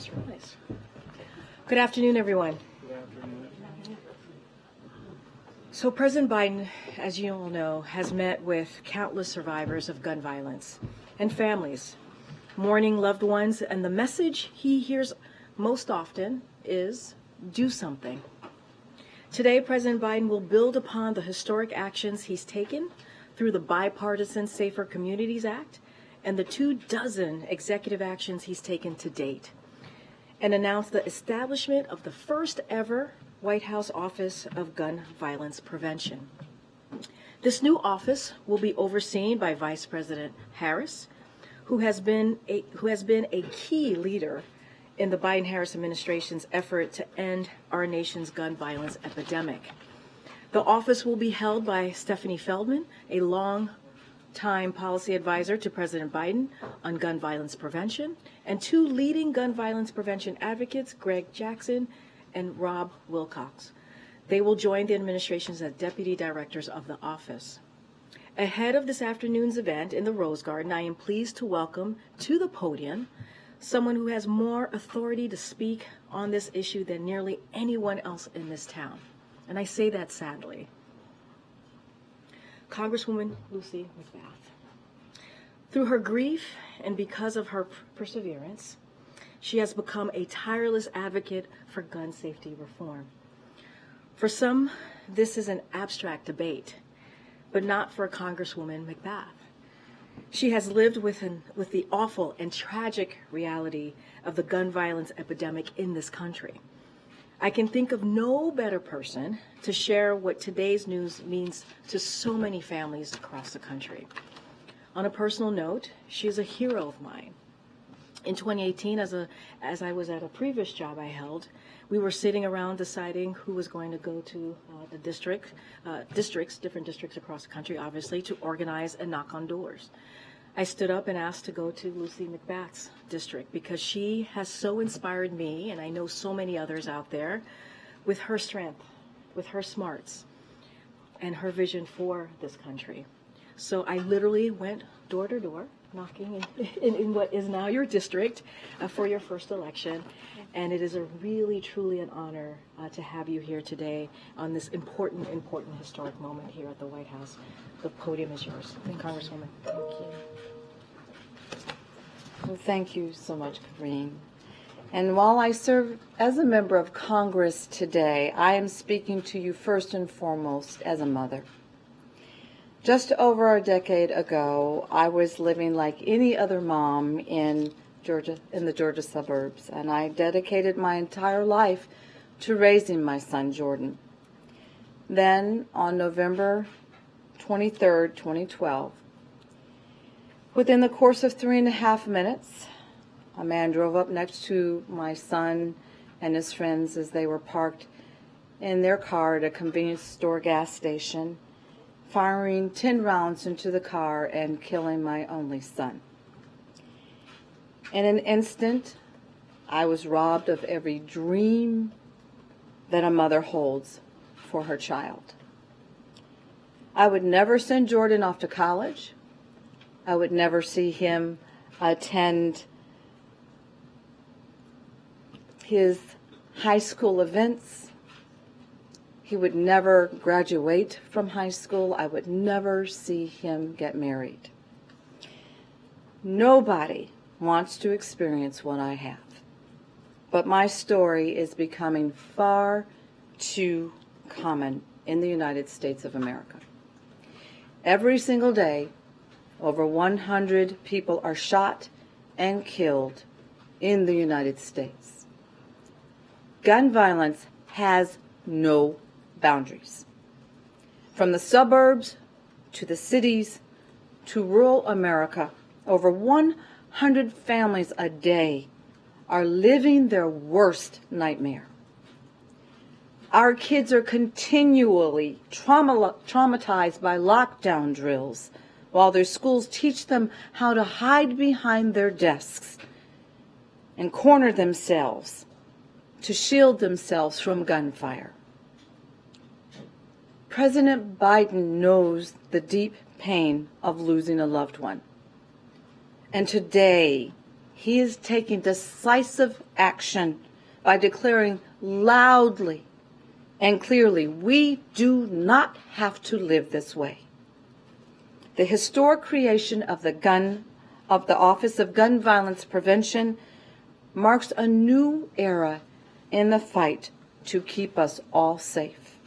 just realized. Good afternoon, everyone. Good afternoon. So President Biden, as you all know, has met with countless survivors of gun violence and families, mourning loved ones, and the message he hears most often is, do something. Today, President Biden will build upon the historic actions he's taken through the bipartisan Safer Communities Act and the 24 executive actions he's taken to date, and announce the establishment of the first ever White House Office of Gun Violence Prevention. This new office will be overseen by Vice President Harris, who has been a key leader in the Biden-Harris administration's effort to end our nation's gun violence epidemic. The office will be held by Stephanie Feldman, a long-time policy advisor to President Biden on gun violence prevention, and two leading gun violence prevention advocates, Greg Jackson and Rob Wilcox. They will join the administrations as deputy directors of the office. Ahead of this afternoon's event in the Rose Garden, I am pleased to welcome to the podium someone who has more authority to speak on this issue than nearly anyone else in this town. And I say that sadly. Congresswoman Lucy McBath. Through her grief and because of her perseverance, she has become a tireless advocate for gun safety reform. For some, this is an abstract debate, but not for Congresswoman McBath. She has lived with the awful and tragic reality of the gun violence epidemic in this country. I can think of no better person to share what today's news means to so many families across the country. On a personal note, she is a hero of mine. In 2018, as I was at a previous job I held, we were sitting around deciding who was going to go to the different districts across the country, obviously, to organize and knock on doors. I stood up and asked to go to Lucy McBath's district because she has so inspired me, and I know so many others out there, with her strength, with her smarts, and her vision for this country. So I literally went door to door, knocking in what is now your district for your first election. And it is a really, truly an honor to have you here today on this important historic moment here at the White House. The podium is yours. Congresswoman. Thank you. Well, thank you so much, Karine. And while I serve as a member of Congress today, I am speaking to you first and foremost as a mother. Just over a decade ago, I was living like any other mom in the Georgia suburbs, and I dedicated my entire life to raising my son, Jordan. Then, on November 23rd, 2012, within the course of 3.5 minutes, a man drove up next to my son and his friends as they were parked in their car at a convenience store gas station, firing 10 rounds into the car and killing my only son. In an instant, I was robbed of every dream that a mother holds for her child. I would never send Jordan off to college. I would never see him attend his high school events. He would never graduate from high school. I would never see him get married. Nobody wants to experience what I have. But my story is becoming far too common in the United States of America. Every single day, over 100 people are shot and killed in the United States. Gun violence has no boundaries. From the suburbs to the cities to rural America, over 100 families a day are living their worst nightmare. Our kids are continually traumatized by lockdown drills, while their schools teach them how to hide behind their desks and corner themselves to shield themselves from gunfire. President Biden knows the deep pain of losing a loved one. And today, he is taking decisive action by declaring loudly and clearly, we do not have to live this way. The historic creation of the Office of Gun Violence Prevention marks a new era in the fight to keep us all safe.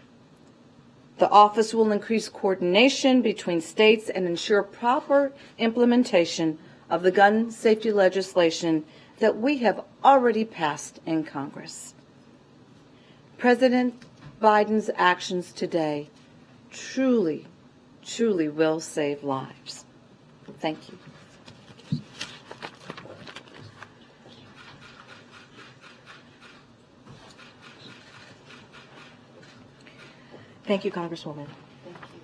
The office will increase coordination between states and ensure proper implementation of the gun safety legislation that we have already passed in Congress. President Biden's actions today truly will save lives. Thank you. Thank you, Congresswoman. Thank you.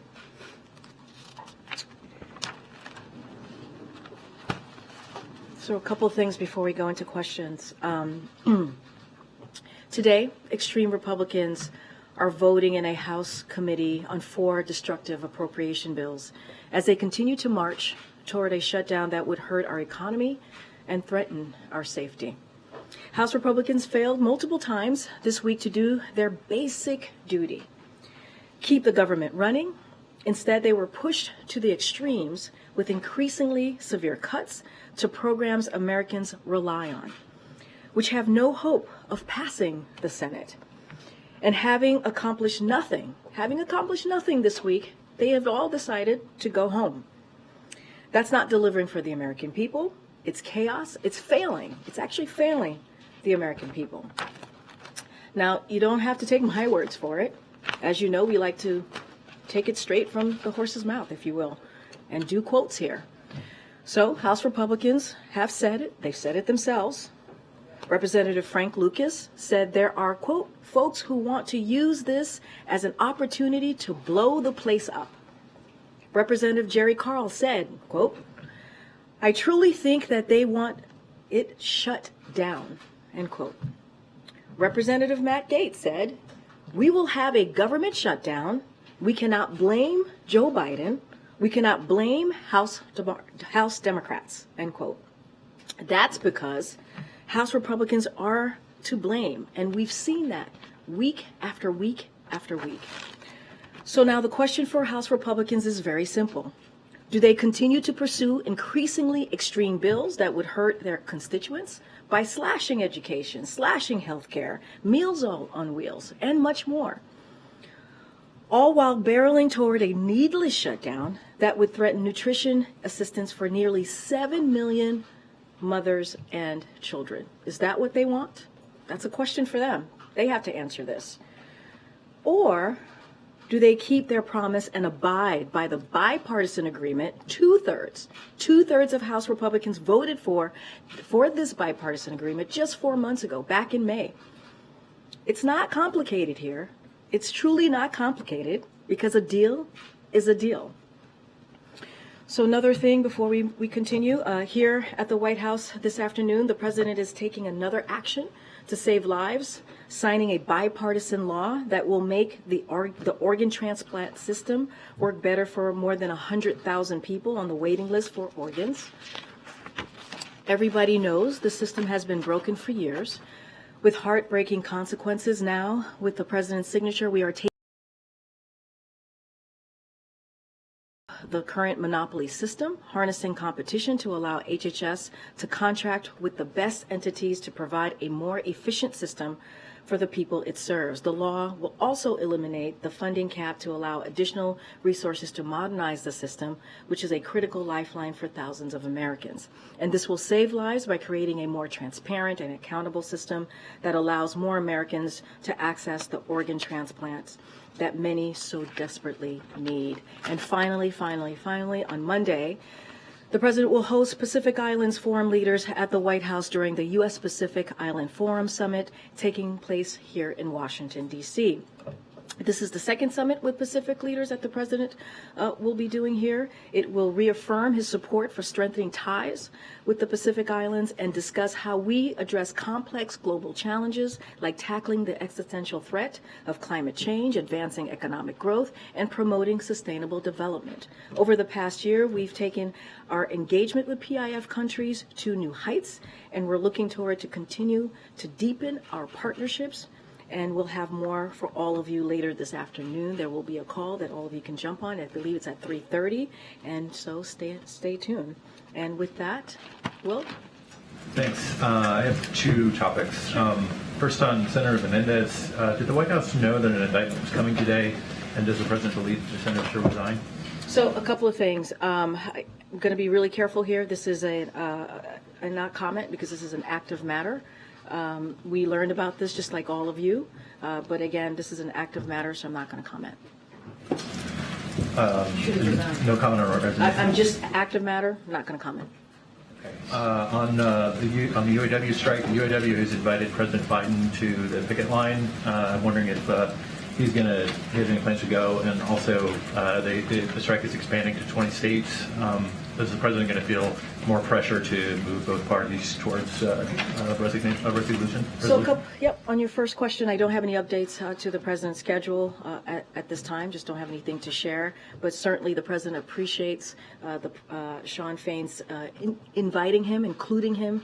So a couple of things before we go into questions. Today, extreme Republicans are voting in a House committee on 4 destructive appropriation bills as they continue to march toward a shutdown that would hurt our economy and threaten our safety. House Republicans failed multiple times this week to do their basic duty, keep the government running. Instead, they were pushed to the extremes with increasingly severe cuts to programs Americans rely on, which have no hope of passing the Senate. And having accomplished nothing this week, they have all decided to go home. That's not delivering for the American people. It's chaos. It's failing. It's actually failing the American people. Now, you don't have to take my words for it. As you know, we like to take it straight from the horse's mouth, if you will, and do quotes here. So, House Republicans have said it. They've said it themselves. Representative Frank Lucas said there are, quote, folks who want to use this as an opportunity to blow the place up. Representative Jerry Carl said, quote, I truly think that they want it shut down, end quote. Representative Matt Gaetz said, we will have a government shutdown. We cannot blame Joe Biden. We cannot blame House Democrats, end quote. That's because House Republicans are to blame, and we've seen that week after week after week. So now the question for House Republicans is very simple. Do they continue to pursue increasingly extreme bills that would hurt their constituents by slashing education, slashing health care, Meals on Wheels, and much more, all while barreling toward a needless shutdown that would threaten nutrition assistance for nearly 7 million mothers and children? Is that what they want? That's a question for them. They have to answer this. Or do they keep their promise and abide by the bipartisan agreement? Two-thirds of House Republicans voted for this bipartisan agreement just 4 months ago, back in May. It's not complicated here. It's truly not complicated because a deal is a deal. So another thing before we continue, here at the White House this afternoon, the president is taking another action to save lives, signing a bipartisan law that will make the organ transplant system work better for more than 100,000 people on the waiting list for organs. Everybody knows the system has been broken for years, with heartbreaking consequences. Now, with the president's signature, we are taking the current monopoly system, harnessing competition to allow HHS to contract with the best entities to provide a more efficient system for the people it serves. The law will also eliminate the funding cap to allow additional resources to modernize the system, which is a critical lifeline for thousands of Americans. And this will save lives by creating a more transparent and accountable system that allows more Americans to access the organ transplants that many so desperately need. And finally, on Monday, the president will host Pacific Islands Forum leaders at the White House during the U.S. Pacific Island Forum Summit taking place here in Washington, D.C. This is the second summit with Pacific leaders that the president will be doing here. It will reaffirm his support for strengthening ties with the Pacific Islands and discuss how we address complex global challenges like tackling the existential threat of climate change, advancing economic growth, and promoting sustainable development. Over the past year, we've taken our engagement with PIF countries to new heights, and we're looking toward to continue to deepen our partnerships. And we'll have more for all of you later this afternoon. There will be a call that all of you can jump on. I believe it's at 3:30, and so stay tuned. And with that, Will? Thanks. I have two topics. First on Senator Menendez. Did the White House know that an indictment was coming today, and does the president believe the senator should resign? So a couple of things. I'm going to be really careful here. This is a not comment because this is an active matter. We learned about this just like all of you, but again, this is an active matter, so I'm not going to comment. No comment on resignation? I'm just active matter, not going to comment. Okay. On the UAW strike, the UAW has invited President Biden to the picket line. I'm wondering if he has any plans to go, and also the strike is expanding to 20 states. Is the president going to feel more pressure to move both parties towards a resolution? So, on your first question, I don't have any updates to the president's schedule at this time. Just don't have anything to share. But certainly, the president appreciates Shawn Fain's inviting him, including him,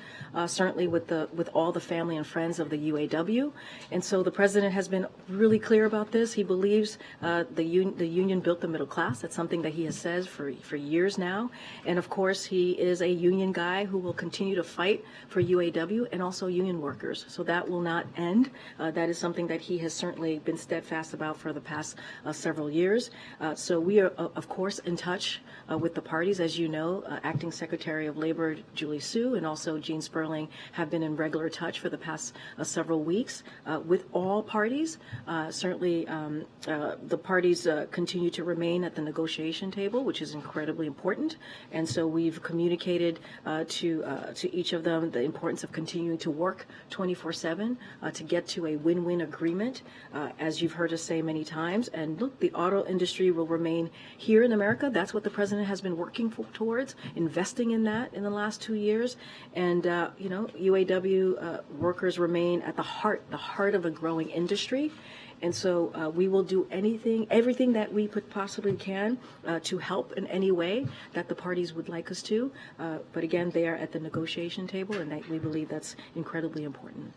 certainly with all the family and friends of the UAW. And so, the president has been really clear about this. He believes the union built the middle class. That's something that he has said for years now. And of course, he is a union guy who will continue to fight for UAW and also union workers. So that will not end. That is something that he has certainly been steadfast about for the past several years. So we are, of course, in touch with the parties. As you know, Acting Secretary of Labor Julie Su and also Gene Sperling have been in regular touch for the past several weeks with all parties. Certainly, the parties continue to remain at the negotiation table, which is incredibly important. And so we've communicated to each of them the importance of continuing to work 24/7 to get to a win-win agreement, as you've heard us say many times. And look, the auto industry will remain here in America. That's what the president has been working towards, investing in that in the last 2 years. And UAW workers remain at the heart of a growing industry. And so we will do everything that we possibly can to help in any way that the parties would like us to. But again, they are at the negotiation table, and we believe that's incredibly important.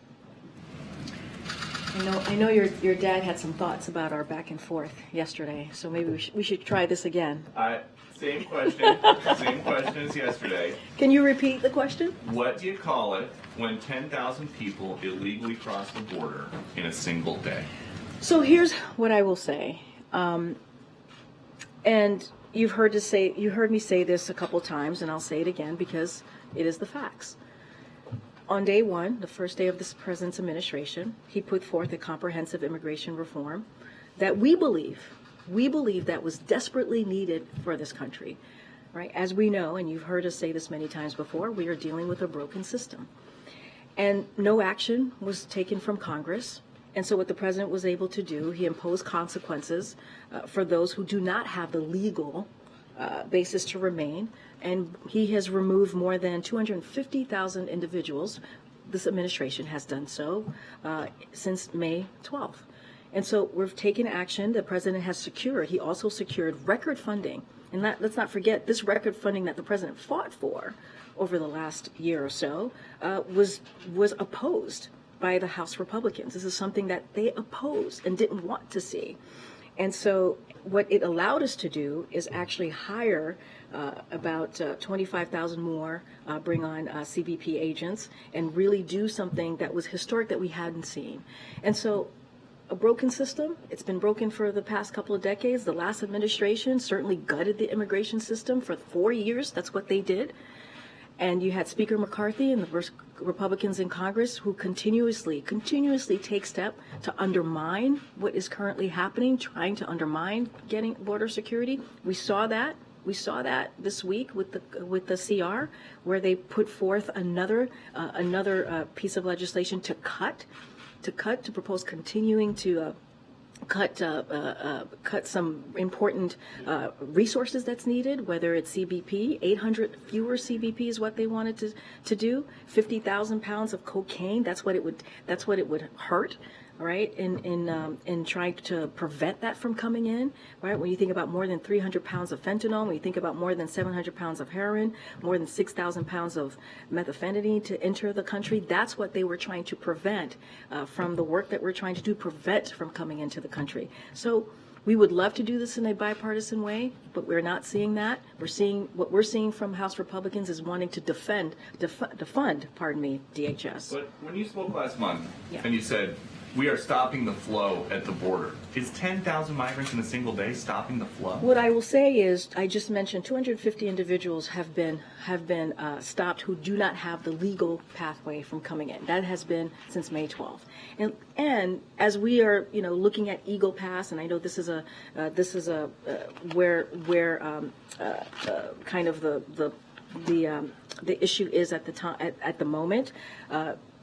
I know your dad had some thoughts about our back and forth yesterday, so maybe we should try this again. Same question. Same question as yesterday. Can you repeat the question? What do you call it when 10,000 people illegally cross the border in a single day? So here's what I will say, and you heard me say this a couple times, and I'll say it again because it is the facts. On day one, the first day of this president's administration, he put forth a comprehensive immigration reform that we believe that was desperately needed for this country, right? As we know, and you've heard us say this many times before, we are dealing with a broken system, and no action was taken from Congress. And so what the president was able to do, he imposed consequences for those who do not have the legal basis to remain. And he has removed more than 250,000 individuals. This administration has done so since May 12th. And so we've taken action. The president has secured. He also secured record funding. And let's not forget, this record funding that the president fought for over the last year or so was opposed by the House Republicans. This is something that they opposed and didn't want to see. And so what it allowed us to do is actually hire about 25,000 more, bring on CBP agents, and really do something that was historic that we hadn't seen. And so a broken system, it's been broken for the past couple of decades. The last administration certainly gutted the immigration system for 4 years. That's what they did. And you had Speaker McCarthy and the Republicans in Congress who continuously take steps to undermine what is currently happening, trying to undermine getting border security. We saw that this week with the CR, where they put forth another piece of legislation to propose continuing to cut some important resources that's needed, whether it's CBP. 800 fewer CBP is what they wanted to do. 50,000 pounds of cocaine. That's what it would hurt. Right, in trying to prevent that from coming in, right? When you think about more than 300 pounds of fentanyl, when you think about more than 700 pounds of heroin, more than 6,000 pounds of methamphetamine to enter the country, that's what they were trying to prevent from the work that we're trying to do, prevent from coming into the country. So we would love to do this in a bipartisan way, but we're not seeing that. What we're seeing from House Republicans is wanting to defund, DHS. But when you spoke last month, Yeah. and you said, we are stopping the flow at the border. Is 10,000 migrants in a single day stopping the flow? What I will say is, I just mentioned 250 individuals have been stopped who do not have the legal pathway from coming in. That has been since May 12th. And as we are, looking at Eagle Pass, and I know this is where kind of the issue is at the time at the moment.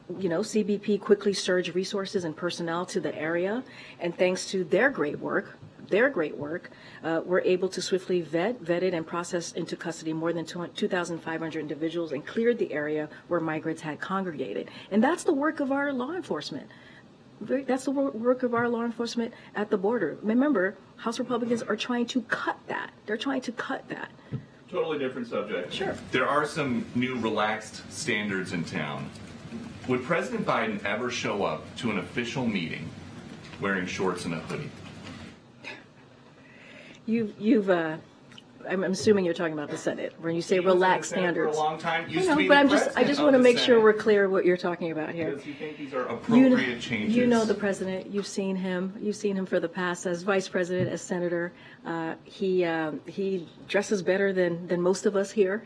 CBP quickly surged resources and personnel to the area, and thanks to their great work, we're able to swiftly vetted and processed into custody more than 2,500 individuals and cleared the area where migrants had congregated. And that's the work of our law enforcement. That's the work of our law enforcement at the border. Remember, House Republicans are trying to cut that. They're trying to cut that. Totally different subject. Sure. There are some new relaxed standards in town. Would President Biden ever show up to an official meeting wearing shorts and a hoodie? I'm assuming you're talking about the Senate when you say relaxed standards. For a long time. I just want to make sure we're clear what you're talking about here. Because you think these are appropriate changes? You know the president. You've seen him. You've seen him for the past as vice president, as senator. He dresses better than most of us here,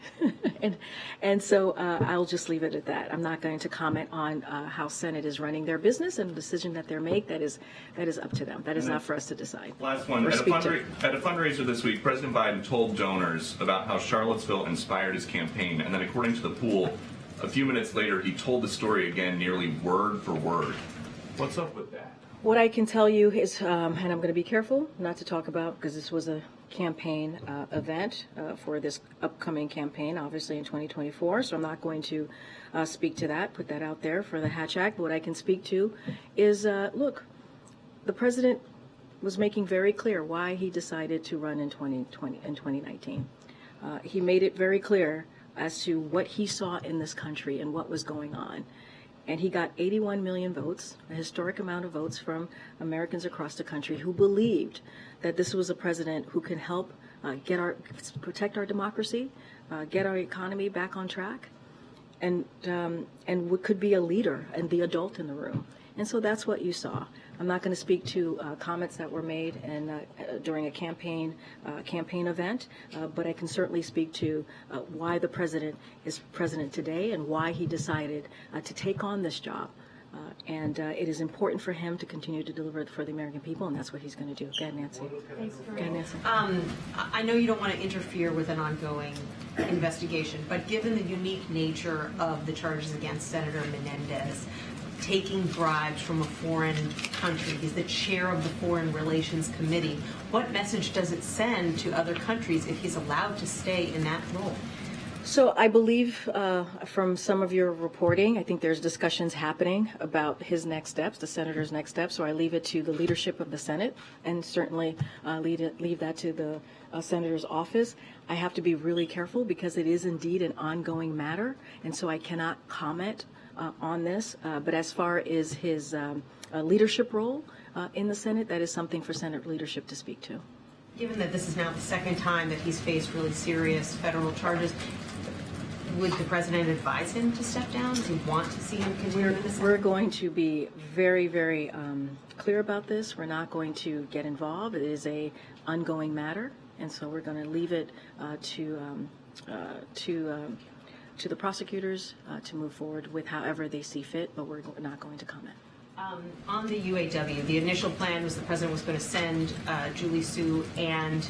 and so I'll just leave it at that. I'm not going to comment on how Senate is running their business and the decision that they make. That is up to them. That is not for us to decide. Last one. At a fundraiser this week, President Biden told donors about how Charlottesville inspired his campaign, and then according to the pool, a few minutes later he told the story again nearly word for word. What's up with that? What I can tell you is, and I'm going to be careful not to talk about, because this was a campaign event for this upcoming campaign, obviously in 2024, so I'm not going to speak to that, put that out there for the Hatch Act. What I can speak to is, look, the president was making very clear why he decided to run in 2019. He made it very clear as to what he saw in this country and what was going on. And he got 81 million votes, a historic amount of votes from Americans across the country who believed that this was a president who can help protect our democracy, get our economy back on track, and could be a leader and the adult in the room. And so that's what you saw. I'm not going to speak to comments that were made during a campaign event, but I can certainly speak to why the president is president today and why he decided to take on this job. And it is important for him to continue to deliver for the American people, and that's what he's going to do. Go ahead, Nancy. Thanks, Go ahead, Nancy. I know you don't want to interfere with an ongoing investigation, but given the unique nature of the charges against Senator Menendez, taking bribes from a foreign country, he's the chair of the Foreign Relations Committee, what message does it send to other countries if he's allowed to stay in that role? So I believe from some of your reporting, I think there's discussions happening about his next steps, the senator's next steps. So I leave it to the leadership of the Senate, and certainly leave that to the senator's office. I have to be really careful because it is indeed an ongoing matter, and so I cannot comment on this. But as far as his leadership role in the Senate, that is something for Senate leadership to speak to. Given that this is now the second time that he's faced really serious federal charges, would the president advise him to step down? Does he want to see him continue in the Senate? We're going to be very, very clear about this. We're not going to get involved. It is a ongoing matter, and so we're going to leave it to the prosecutors to move forward with however they see fit, but we're not going to comment. On the UAW, the initial plan was the president was going to send Julie Su and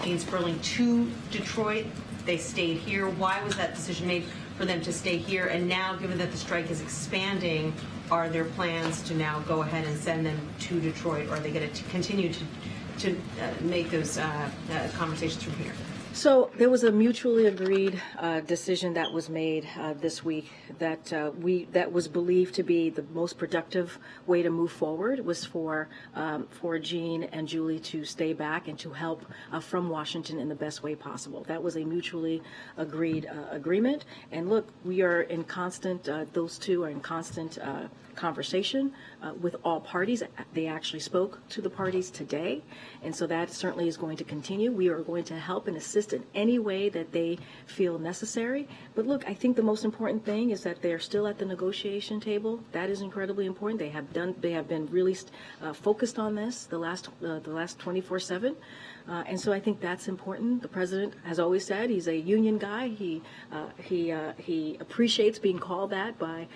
Dean Sperling to Detroit. they stayed here. Why was that decision made for them to stay here? And now, given that the strike is expanding, are there plans to now go ahead and send them to Detroit, or are they going to continue to make those conversations from here? So there was a mutually agreed decision that was made this week that that was believed to be the most productive way to move forward was for Jean and Julie to stay back and to help from Washington in the best way possible. That was a mutually agreed agreement. And look, we are in constant; those two are in constant conversation with all parties. They actually spoke to the parties today, and so that certainly is going to continue. We are going to help and assist in any way that they feel necessary. But look, I think the most important thing is that they're still at the negotiation table. That is incredibly important. They have been really focused on this the last 24/7. And so I think that's important. The president has always said he's a union guy. He appreciates being called that by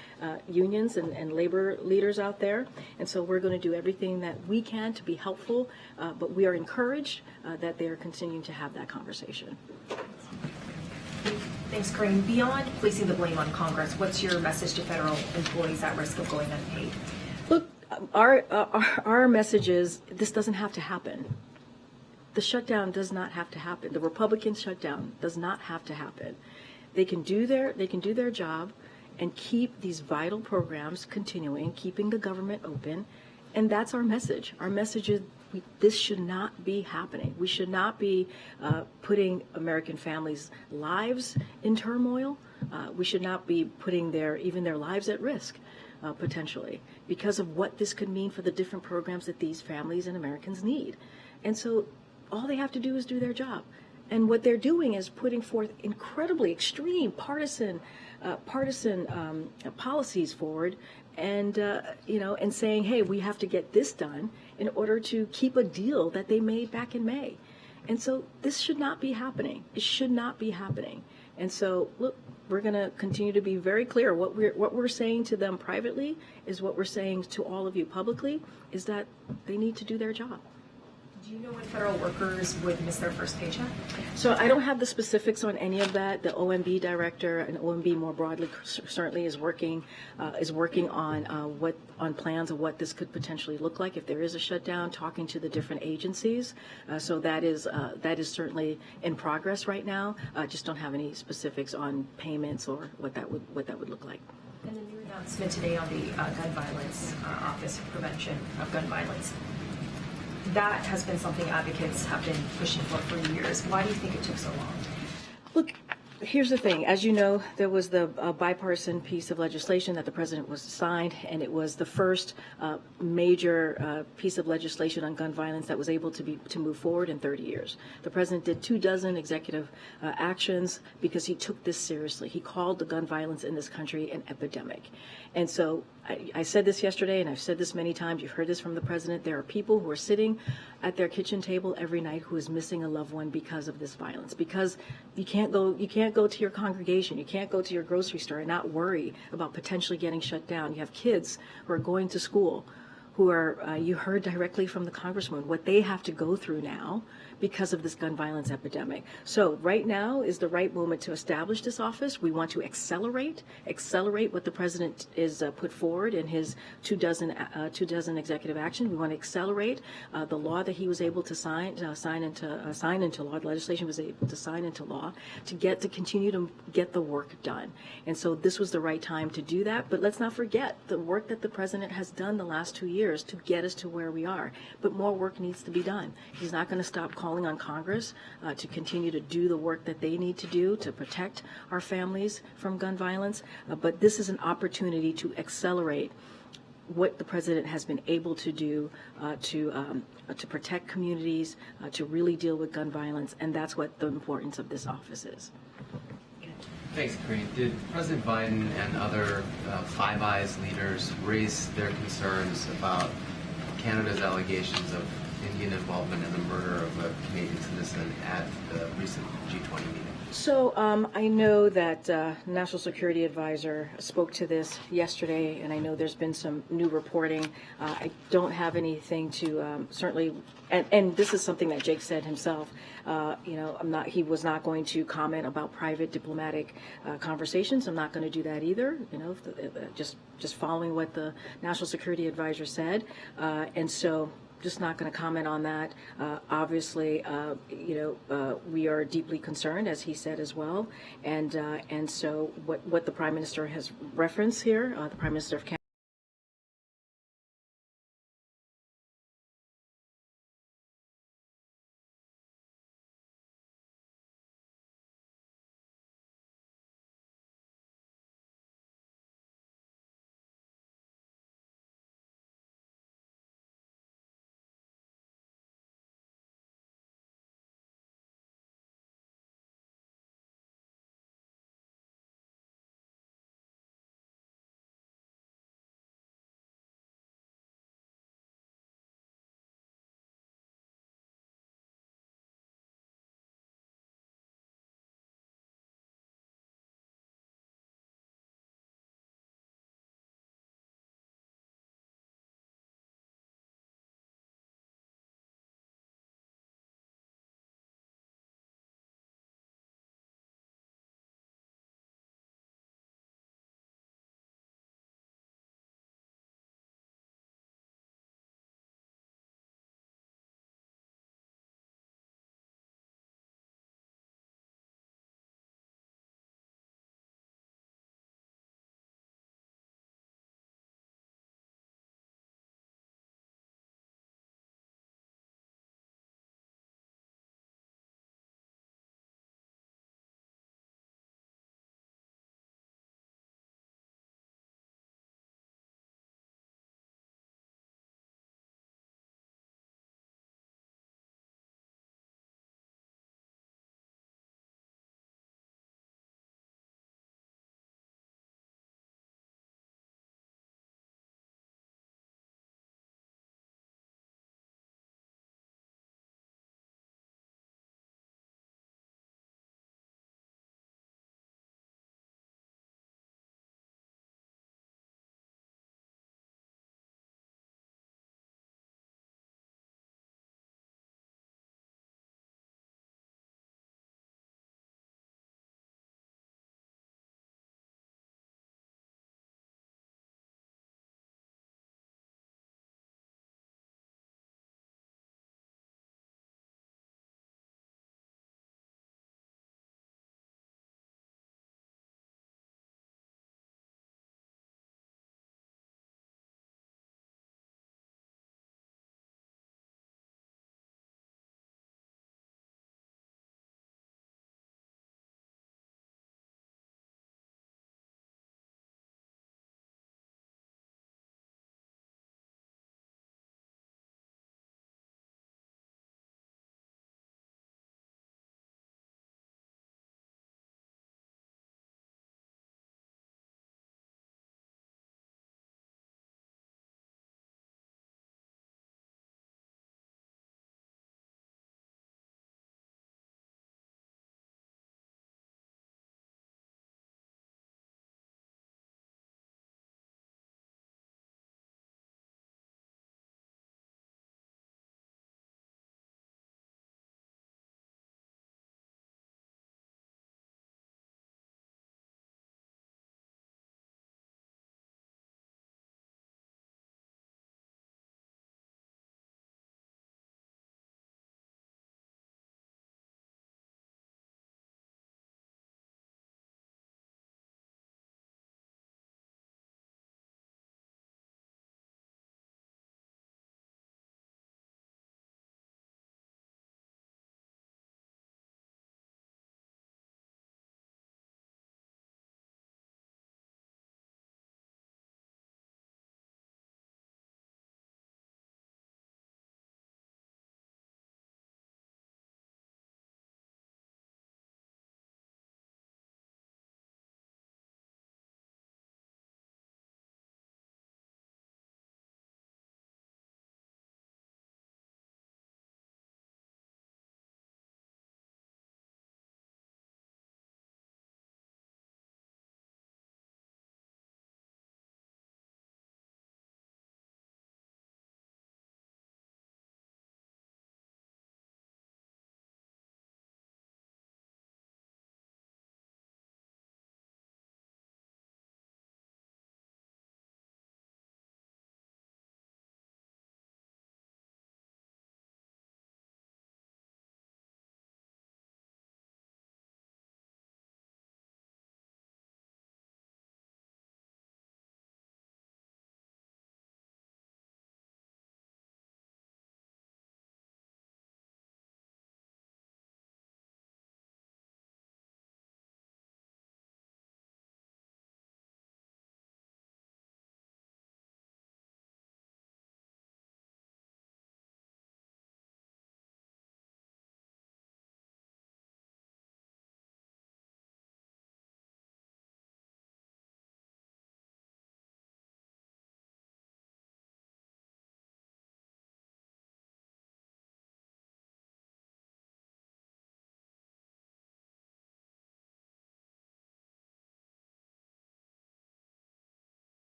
unions and labor leaders out there. And so we're going to do everything that we can to be helpful. But we are encouraged that they are continuing to have that conversation. Thanks, Karine. Beyond placing the blame on Congress, what's your message to federal employees at risk of going unpaid? Look, our message is this doesn't have to happen. The shutdown does not have to happen. The Republican shutdown does not have to happen. They can do their job and keep these vital programs continuing, keeping the government open, and that's our message. Our message is this should not be happening. We should not be putting American families' lives in turmoil. We should not be putting even their lives at risk. Potentially, because of what this could mean for the different programs that these families and Americans need. And so all they have to do is do their job. And what they're doing is putting forth incredibly extreme partisan policies forward and, and saying, hey, we have to get this done in order to keep a deal that they made back in May. And so this should not be happening. It should not be happening. And so, look, we're going to continue to be very clear. What we're saying to them privately is what we're saying to all of you publicly, is that they need to do their job. Do you know when federal workers would miss their first paycheck? So I don't have the specifics on any of that. The OMB director and OMB more broadly certainly is working on plans of what this could potentially look like if there is a shutdown. Talking to the different agencies. So that is certainly in progress right now. Just don't have any specifics on payments or what that would look like. And the new announcement today on the gun violence Office of Prevention of Gun Violence. That has been something advocates have been pushing for years. Why do you think it took so long? Look, here's the thing. As you know, there was the bipartisan piece of legislation that the president was signed, and it was the first major piece of legislation on gun violence that was able to move forward in 30 years. The president did 24 executive actions because he took this seriously. He called the gun violence in this country an epidemic. And so I said this yesterday, and I've said this many times. You've heard this from the president. There are people who are sitting at their kitchen table every night who is missing a loved one because of this violence. Because you can't go to your congregation, you can't go to your grocery store and not worry about potentially getting shut down. You have kids who are going to school, who are you heard directly from the congressman what they have to go through now because of this gun violence epidemic. So right now is the right moment to establish this office. We want to accelerate what the president is put forward in his 24 executive action. We want to accelerate the law that he was able to sign into law. The legislation was able to sign into law to continue to get the work done. And so this was the right time to do that. But let's not forget the work that the president has done the last 2 years to get us to where we are. But more work needs to be done. He's not going to stop calling on Congress to continue to do the work that they need to do to protect our families from gun violence. But this is an opportunity to accelerate what the president has been able to do to protect communities, to really deal with gun violence, and that's what the importance of this office is. Thanks, Karine. Did President Biden and other Five Eyes leaders raise their concerns about Canada's allegations of Indian involvement in the murder of a Canadian citizen at the recent G20 meeting? So I know that National Security Advisor spoke to this yesterday, and I know there's been some new reporting. I don't have anything to certainly, and this is something that Jake said himself. He was not going to comment about private diplomatic conversations. I'm not going to do that either. Just following what the National Security Advisor said, and so. Just not going to comment on that. Obviously, we are deeply concerned, as he said as well, and so what the Prime Minister has referenced here, the Prime Minister of Canada.